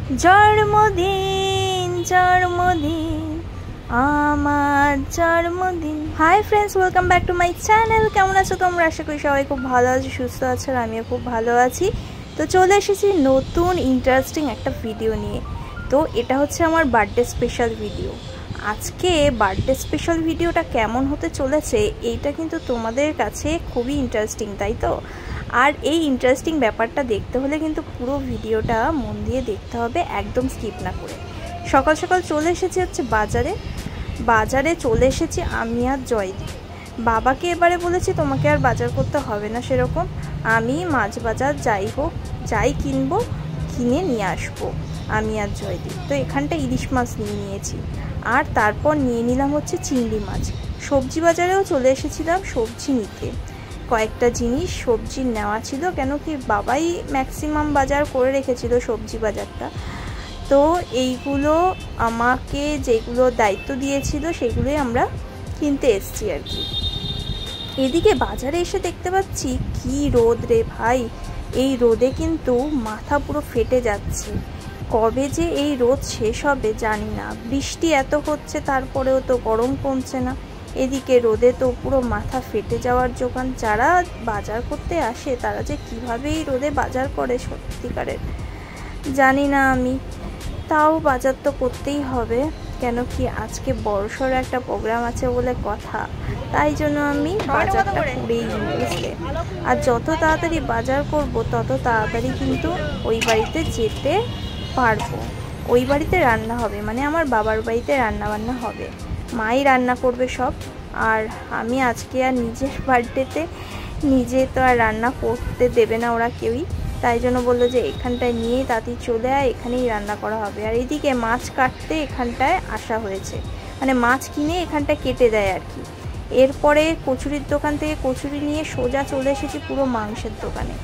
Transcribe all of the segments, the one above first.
জন্মদিন জন্মদিন আমার জন্মদিন। Hi friends, welcome back to my channel. কেমন আছো তোমরা? আশা করি সবাই খুব ভালো আছো, সুস্থ আছো, আর আমিও খুব ভালো আছি। তো চলে এসেছি নতুন ইন্টারেস্টিং একটা ভিডিও নিয়ে। তো এটা হচ্ছে আমার বার্থডে স্পেশাল ভিডিও। আজকে বার্থডে স্পেশাল ভিডিওটা কেমন হতে চলেছে এইটা কিন্তু তোমাদের কাছে খুবই ইন্টারেস্টিং, তাই তো? আর এই ইন্টারেস্টিং ব্যাপারটা দেখতে হলে কিন্তু পুরো ভিডিওটা মন দিয়ে দেখতে হবে, একদম স্কিপ না করে। সকাল সকাল চলে এসেছি হচ্ছে বাজারে চলে এসেছি আমি আর জয়দীপ। বাবাকে এবারে বলেছি তোমাকে আর বাজার করতে হবে না, সেরকম আমি মাছ বাজার যাই কিনবো কিনে নিয়ে আসবো আমি আর জয়দীপ। তো এখানটা ইলিশ মাছ নিয়ে নিয়েছি, আর তারপর নিয়ে নিলাম হচ্ছে চিংড়ি মাছ। সবজি বাজারেও চলে এসেছিলাম সবজি নিতে। কয়েকটা জিনিস সবজির নেওয়া ছিল, কেন কি বাবাই ম্যাক্সিমাম বাজার করে রেখেছিল সবজি বাজারটা। তো এইগুলো আমাকে যেগুলো দায়িত্ব দিয়েছিল সেগুলোই আমরা কিনতে এসেছি আর কি। এদিকে বাজারে এসে দেখতে পাচ্ছি কি রোদ রে ভাই, এই রোদে কিন্তু মাথা পুরো ফেটে যাচ্ছে। কবে যে এই রোদ শেষ হবে জানি না। বৃষ্টি এত হচ্ছে তারপরেও তো গরম কমছে না। এদিকে রোদে তো পুরো মাথা ফেটে যাওয়ার জোগান। যারা বাজার করতে আসে তারা যে কীভাবে এই রোদে বাজার করে সত্যিকারের জানি না আমি। তাও বাজার তো করতেই হবে, কেন কি আজকে বড়সড় একটা প্রোগ্রাম আছে বলে কথা। তাই জন্য আমি বাজারটা করেই বুঝলে। আর যত তাড়াতাড়ি বাজার করব তত তাড়াতাড়ি কিন্তু ওই বাড়িতে যেতে পারবো। ওই বাড়িতে রান্না হবে, মানে আমার বাবার বাড়িতে রান্না বান্না হবে, মাই রান্না করবে সব। আর আমি আজকে আর নিজের বার্থডেতে নিজে তো আর রান্না করতে দেবে না ওরা কেউই, তাই জন্য বললো যে এখানটায় নিয়েই তাড়াতাড়ি চলে আয়, এখানেই রান্না করা হবে। আর এদিকে মাছ কাটতে এখানটায় আসা হয়েছে, মানে মাছ কিনে এখানটায় কেটে দেয় আর কি। এরপরে কচুরির দোকান থেকে কচুরি নিয়ে সোজা চলে এসেছি পুরো মাংসের দোকানে।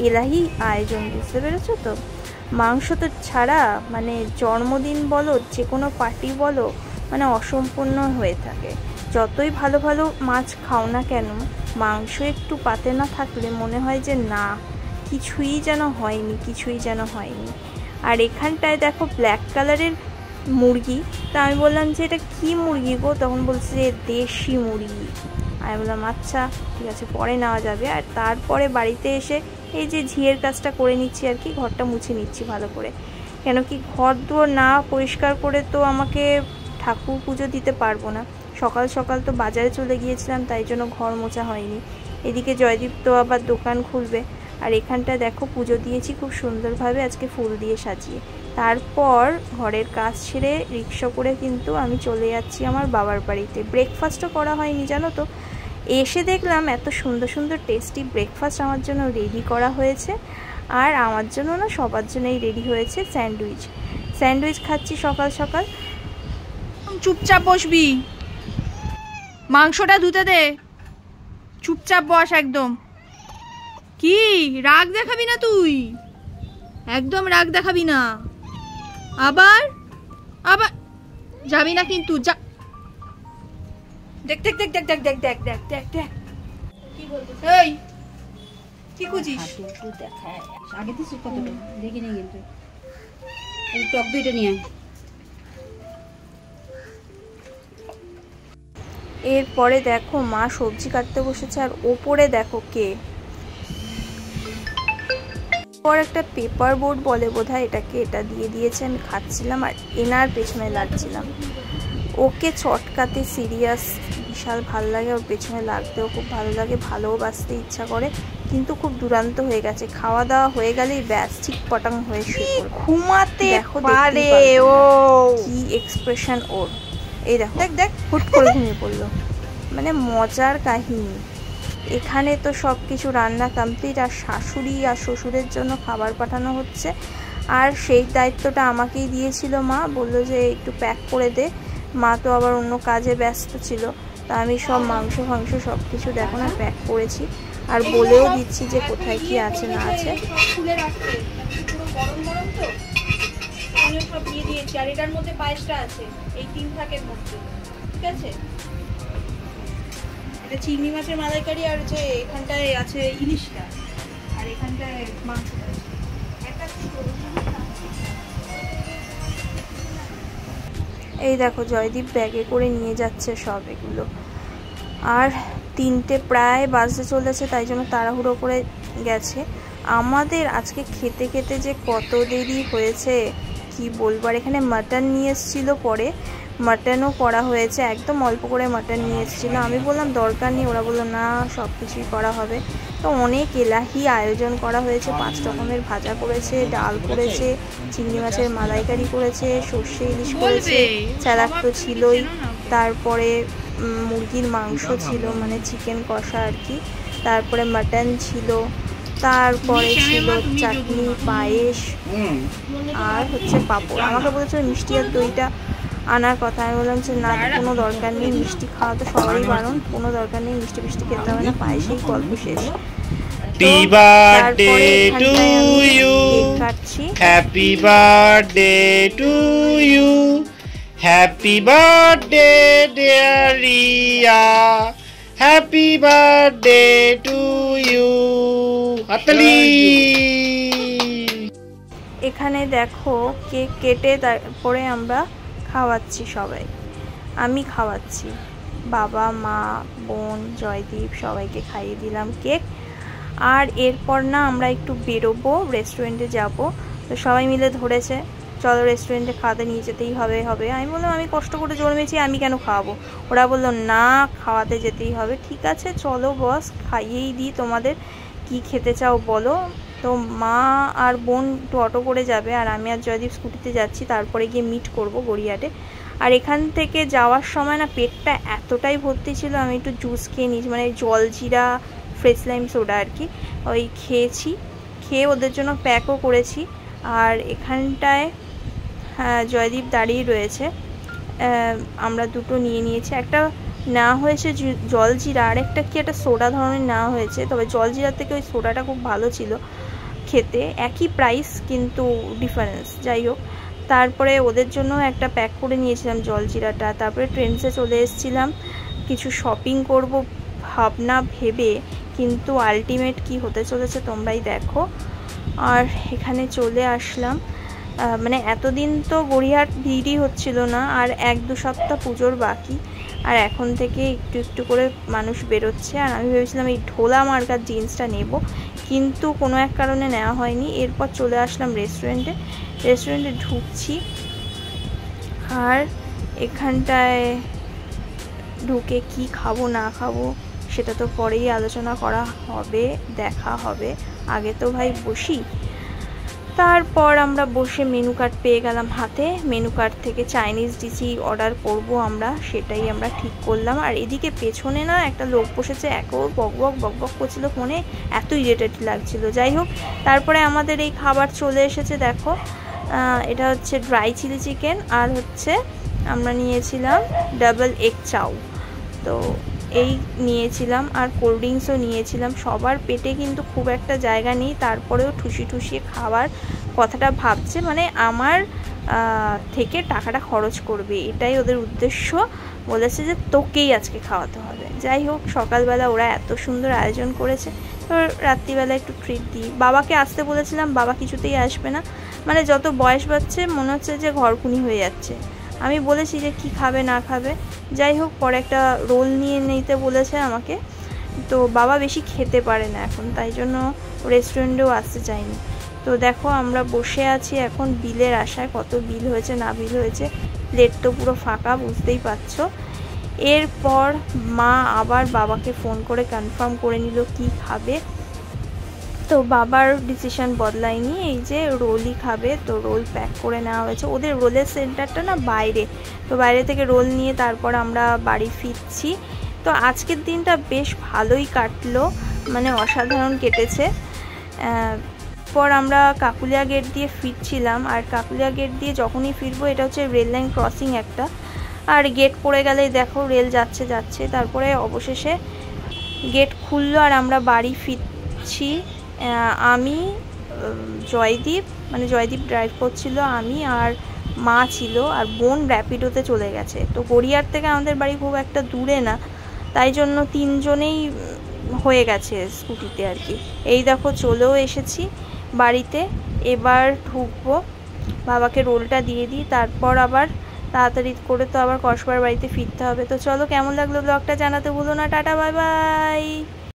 এলাহি আয়োজন, বুঝতে পেরেছো তো? মাংস তো ছাড়া মানে জন্মদিন বলো, যে কোনো পার্টি বলো, মানে অসম্পূর্ণ হয়ে থাকে। যতই ভালো ভালো মাছ খাও না কেন, মাংস একটু পাতে না থাকলে মনে হয় যে না, কিছুই যেন হয়নি। আর এখানটায় দেখো ব্ল্যাক কালারের মুরগি। তা আমি বললাম যে এটা কি মুরগি গো? তখন বলছে যে দেশি মুরগি। আমি বললাম আচ্ছা ঠিক আছে, পরে নেওয়া যাবে। আর তারপরে বাড়িতে এসে এই যে ঝিয়ের কাজটা করে নিচ্ছি আর কি, ঘরটা মুছে নিচ্ছি ভালো করে। কেন কি ঘর দুয়ার না পরিষ্কার করে তো আমাকে ঠাকুর পুজো দিতে পারবো না। সকাল সকাল তো বাজারে চলে গিয়েছিলাম, তাই জন্য ঘর মোছা হয়নি। এদিকে জয়দীপ তো আবার দোকান খুলবে। আর এখানটা দেখো পুজো দিয়েছি খুব সুন্দরভাবে আজকে ফুল দিয়ে সাজিয়ে। তারপর ঘরের কাজ ছেড়ে রিক্সা করে কিন্তু আমি চলে যাচ্ছি আমার বাবার বাড়িতে। ব্রেকফাস্টও করা হয়নি জানো তো। এসে দেখলাম এত সুন্দর সুন্দর টেস্টি ব্রেকফাস্ট আমার জন্য রেডি করা হয়েছে। আর আমার জন্য না, সবার জন্যই রেডি হয়েছে স্যান্ডউইচ খাচ্ছি সকাল সকাল। চুপচাপ বসবি, মাংসটা ধুতে দে, চুপচাপ বস একদম। কি রাগ দেখাবি না তুই? একদম রাগ দেখাবি না। আবার যাবি না কিন্তু, যা। দেখ দেখ দেখ দেখ দেখ দেখ দেখ দেখ দেখ দেখ কি বলছিস? এই কি খুঁজিস? আগে তো কত দেখিনি, কিন্তু এই টক দুইটা নিয়ে। এরপরে দেখো মা সবজি কাটতে বসেছে, আর ওপরে দেখো কে, পর একটা পেপার বোর্ড বলে বোধহয় এটাকে, এটা দিয়ে দিয়েছে। আমি খাচ্ছিলাম আর এনার পেছনে লাগছিলাম। ওকে চটকাতে সিরিয়াস বিশাল ভালো লাগে, ওর পেছনে লাগতেও খুব ভালো লাগে, ভালোবাসতে ইচ্ছা করে, কিন্তু খুব দুরান্ত হয়ে গেছে। খাওয়া দাওয়া হয়ে গেলেই ব্যাস ঠিক পটাং হয়ে শুয়ে পড়বে, ঘুমাতে পারে। ও কি এক্সপ্রেশন ওর, এই দেখো দেখ দেখ হুট করে ঘুমিয়ে পড়লো। মানে মজার কাহিনী। এখানে তো সব কিছু রান্না কমপ্লিট, আর শাশুড়ি আর শ্বশুরের জন্য খাবার পাঠানো হচ্ছে। আর সেই দায়িত্বটা আমাকেই দিয়েছিল মা, বললো যে একটু প্যাক করে দে। মা তো আবার অন্য কাজে ব্যস্ত ছিল, তা আমি সব মাংস সব কিছু দেখো না প্যাক করেছি, আর বলেও দিচ্ছি যে কোথায় কি আছে না আছে। সব দিয়ে দিয়েছি, আর এটার মধ্যে পায়েসটা আছে, এই 3 ভাগের মধ্যে, ঠিক আছে? এটা চিংড়ি মাছের মালাইকারি, আর যে এখানটায় আছে ইলিশটা, আর এখানটায় মাংসটা। একটা এই দেখো জয়দীপ ব্যাগে করে নিয়ে যাচ্ছে সব এগুলো। আর 3টে প্রায় বাজতে চলেছে, তাই জন্য তাড়াহুড়ো করে গেছে। আমাদের আজকে খেতে খেতে যে কত দেরি হয়েছে কি বলবো। আর এখানে মাটন নিয়ে এসেছিলো, পরে মাটনও করা হয়েছে, একদম অল্প করে মাটন নিয়ে এসেছিলো। আমি বললাম দরকার নেই, ওরা বললো না সব কিছুই করা হবে। তো অনেক এলাহি আয়োজন করা হয়েছে, 5 রকমের ভাজা করেছে, ডাল করেছে, চিংড়ি মাছের মালাইকারি করেছে, সর্ষে ইলিশ করেছে, স্যালাড তো ছিলই, তারপরে মুরগির মাংস ছিল মানে চিকেন কষা আর কি, তারপরে মাটন ছিল, তারপরে ছিল চাটনি, পায়েস আর হচ্ছে পাঁপড়। আমাকে বলেছিল মিষ্টি আর দইটা আনার কথা। আমি বললাম যে না, কোনো দরকার নেই, মিষ্টি খাওয়া তো সবারই বারণ, কোনো দরকার নেই, মিষ্টি মিষ্টি খেতে হবে না, পায়েসেই গল্প শেষ। Happy birthday to you. Happy birthday to you. Happy birthday dear Ria. Happy birthday to you. Hatali. এখানে দেখো কেক কেটে তারপরে আমরা খাওয়াচ্ছি সবাই, আমি খাওয়াচ্ছি, বাবা মা বোন জয়দীপ সবাইকে খাইয়ে দিলাম কেক। আর এরপর না আমরা একটু বেরোবো, রেস্টুরেন্টে যাব। তো সবাই মিলে ধরেছে চলো রেস্টুরেন্টে খাওয়াতে নিয়ে যেতেই হবে। আমি বললাম আমি কষ্ট করে জন্মেছি, আমি কেন খাওয়াবো। ওরা বললো না খাওয়াতে যেতেই হবে। ঠিক আছে চলো বস, খাইয়েই দিই, তোমাদের কি খেতে চাও বলো। তো মা আর বোন একটু অটো করে যাবে, আর আমি আর জয়দীপ স্কুটিতে যাচ্ছি, তারপরে গিয়ে মিট করব গড়িয়াহাটে। আর এখান থেকে যাওয়ার সময় না পেটটা এতটাই ভর্তি ছিল, আমি একটু জুস খেয়ে নিয়েছি, মানে জলজিরা ফ্রেশ লাইম সোডা আর কি, ওই খেয়েছি, খেয়ে ওদের জন্য প্যাকও করেছি। আর এখানটায় জয়দীপ দাঁড়িয়ে রয়েছে, আমরা দুটো নিয়ে নিয়েছি। একটা না হয়েছে জলজিরা, আর একটা কি একটা সোডা ধরনের না হয়েছে, তবে জলজিরার থেকে ওই সোডাটা খুব ভালো ছিল খেতে, একই প্রাইস কিন্তু ডিফারেন্স, যাই হোক। তারপরে ওদের জন্য একটা প্যাক করে নিয়েছিলাম জলজিরাটা। তারপরে ট্রেন্ডসে চলে এসেছিলাম, কিছু শপিং করব ভাবনা ভেবে, কিন্তু আলটিমেট কি হতে চলেছে তোমরাই দেখো। আর এখানে চলে আসলাম, মানে এতদিন তো গড়িয়াহাট ভিড়ই হচ্ছিল না, আর 1-2 সপ্তাহ পুজোর বাকি, আর এখন থেকে একটু একটু করে মানুষ বেরোচ্ছে। আর আমি ভেবেছিলাম এই ঢোলা মার্কার জিন্সটা নেব, কিন্তু কোনো এক কারণে নেওয়া হয়নি। এরপর চলে আসলাম রেস্টুরেন্টে ঢুকছি, আর এখানটায় ঢুকে কি খাবো না খাবো সেটা তো পরেই আলোচনা করা হবে, দেখা হবে, আগে তো ভাই বসি। তারপর আমরা বসে মেনু কার্ড পেয়ে গেলাম হাতে, মেনু কার্ড থেকে চাইনিজ ডিশই অর্ডার করব আমরা, সেটাই আমরা ঠিক করলাম। আর এদিকে পেছনে না একটা লোক বসেছে, বকবক করছিল ফোনে, এত ইরিটেট লাগছিল। যাই হোক, তারপরে আমাদের এই খাবার চলে এসেছে, দেখো এটা হচ্ছে ড্রাই চিলি চিকেন, আর হচ্ছে আমরা নিয়েছিলাম ডাবল এগ চাউ, তো এই নিয়েছিলাম, আর কোল্ড ড্রিঙ্কসও নিয়েছিলাম। সবার পেটে কিন্তু খুব একটা জায়গা নেই, তারপরেও ঠুসিয়ে খাবার কথাটা ভাবছে, মানে আমার থেকে টাকাটা খরচ করবে, এটাই ওদের উদ্দেশ্য। বলেছে যে তোকেই আজকে খাওয়াতে হবে। যাই হোক, সকালবেলা ওরা এত সুন্দর আয়োজন করেছে, তো রাত্রিবেলা একটু ট্রিট দিই। বাবাকে আসতে বলেছিলাম, বাবা কিছুতেই আসবে না, মানে যত বয়স বাড়ছে মনে হচ্ছে যে ঘরকুনি হয়ে যাচ্ছে। আমি বলেছি যে কি খাবে না খাবে, যাই হোক পরে একটা রোল নিয়ে নিতে বলেছে আমাকে, তো বাবা বেশি খেতে পারে না এখন, তাই জন্য রেস্টুরেন্টেও আসতে চাইনি। তো দেখো আমরা বসে আছি এখন বিলের আশায়, কত বিল হয়েছে না বিল হয়েছে, প্লেট তো পুরো ফাঁকা, বুঝতেই পারছো। এরপর মা আবার বাবাকে ফোন করে কনফার্ম করে নিল কি খাবে, তো বাবার ডিসিশন বদলায়নি, এই যে রোলই খাবে, তো রোল প্যাক করে নেওয়া হয়েছে। ওদের রোলের সেন্টারটা না বাইরে, তো বাইরে থেকে রোল নিয়ে তারপর আমরা বাড়ি ফিরছি। তো আজকের দিনটা বেশ ভালোই কাটলো, মানে অসাধারণ কেটেছে। পর আমরা কাকুলিয়া গেট দিয়ে ফিরছিলাম, আর কাকুলিয়া গেট দিয়ে যখনই ফিরবো, এটা হচ্ছে রেল লাইন ক্রসিং একটা, আর গেট পড়ে গেলেই দেখো রেল যাচ্ছে, তারপরে অবশেষে গেট খুললো আর আমরা বাড়ি ফিরছি। আমি জয়দীপ, মানে জয়দীপ ড্রাইভ করছিল, আমি আর মা ছিল, আর বোন র্যাপিডোতে চলে গেছে। তো গড়িয়াহাট থেকে আমাদের বাড়ি খুব একটা দূরে না, তাই জন্য 3 জনেই হয়ে গেছে স্কুটিতে আর কি। এই দেখো চলেও এসেছি বাড়িতে, এবার ঢুকবো, বাবাকে রোলটা দিয়ে দিই, তারপর আবার তাড়াতাড়ি করে তো আবার কসবার বাড়িতে ফিরতে হবে। তো চলো, কেমন লাগলো ব্লগটা জানাতে ভুলো না। Tata, bye bye.